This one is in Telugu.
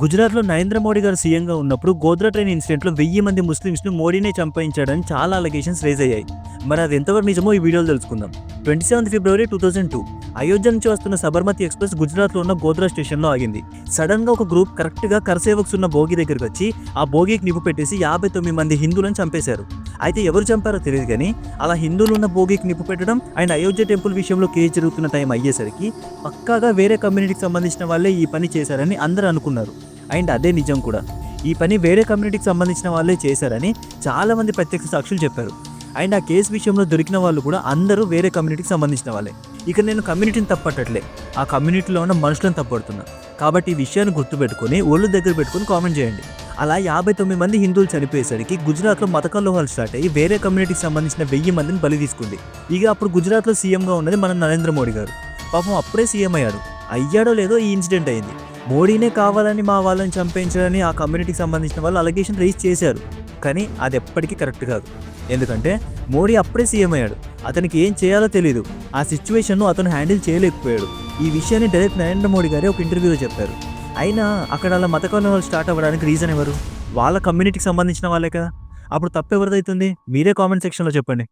గుజరాత్‌లో నరేంద్ర మోడీ గారు సీఎంగా ఉన్నప్పుడు గోద్రా ట్రైన్ ఇన్సిడెంట్‌లో 1000 మంది ముస్లిమ్స్‌ని మోడీనే చంపాయించాడని చాలా అలిగేషన్స్ రైజ్ అయ్యాయి. మరి అది ఎంతవరకు నిజమో ఈ వీడియోలో తెలుసుకుందాం. 27 ఫిబ్రవరి 2002 అయోధ్య నుంచి వస్తున్న సబర్మతి ఎక్స్‌ప్రెస్ గుజరాత్‌లో ఉన్న గోద్రా స్టేషన్‌లో ఆగింది. సడన్‌గా ఒక గ్రూప్ కరెక్ట్‌గా కర్సేవక్స్ ఉన్న బోగి దగ్గరికి వచ్చి ఆ బోగీకి నిప్పు పెట్టేసి 59 మంది హిందువులను చంపేశారు. అయితే ఎవరు చంపారో తెలియదు కానీ అలా హిందువులు ఉన్న బోగీకి నిప్పు పెట్టడం అండ్ అయోధ్య టెంపుల్ విషయంలో కేసు జరుగుతున్న టైం అయ్యేసరికి పక్కాగా వేరే కమ్యూనిటీకి సంబంధించిన వాళ్ళే ఈ పని చేశారని అందరూ అనుకున్నారు. అండ్ అదే నిజం కూడా. ఈ పని వేరే కమ్యూనిటీకి సంబంధించిన వాళ్ళే చేశారని చాలామంది ప్రత్యక్ష సాక్షులు చెప్పారు. అండ్ ఆ కేసు విషయంలో దొరికిన వాళ్ళు కూడా అందరూ వేరే కమ్యూనిటీకి సంబంధించిన వాళ్ళే. ఇక నేను కమ్యూనిటీని తప్పట్టట్లే, ఆ కమ్యూనిటీలో ఉన్న మనుషులను తప్పడుతున్నా. కాబట్టి ఈ విషయాన్ని గుర్తుపెట్టుకుని ఒళ్ళు దగ్గర పెట్టుకుని కామెంట్ చేయండి. అలా 59 మంది హిందువులు చనిపోయేసరికి గుజరాత్లో మత కలహాలు స్టార్ట్ అయ్యి వేరే కమ్యూనిటీకి సంబంధించిన 1000 మందిని బలి తీసుకుంది. ఇక అప్పుడు గుజరాత్లో సీఎంగా ఉన్నది మన నరేంద్ర మోడీ గారు. పాపం అప్పుడే సీఎం అయ్యాడు. అయ్యాడో లేదో ఈ ఇన్సిడెంట్ అయింది. మోడీనే కావాలని మా వాళ్ళని చంపేయించాలని ఆ కమ్యూనిటీకి సంబంధించిన వాళ్ళు అలిగేషన్ రైజ్ చేశారు. కానీ అది ఎప్పటికీ కరెక్ట్ కాదు. ఎందుకంటే మోడీ అప్పుడే సీఎం అయ్యాడు. అతనికి ఏం చేయాలో తెలియదు. ఆ సిచ్యువేషన్ను అతను హ్యాండిల్ చేయలేకపోయాడు. ఈ విషయాన్ని డైరెక్ట్ నరేంద్ర మోడీ గారే ఒక ఇంటర్వ్యూలో చెప్పారు. అయినా అక్కడ అలా మత కలహాలు స్టార్ట్ అవ్వడానికి రీజన్ ఎవరు? వాళ్ళ కమ్యూనిటీకి సంబంధించిన వాళ్ళే కదా. అప్పుడు తప్పు ఎవరిదైతుంది? మీరే కామెంట్ సెక్షన్లో చెప్పండి.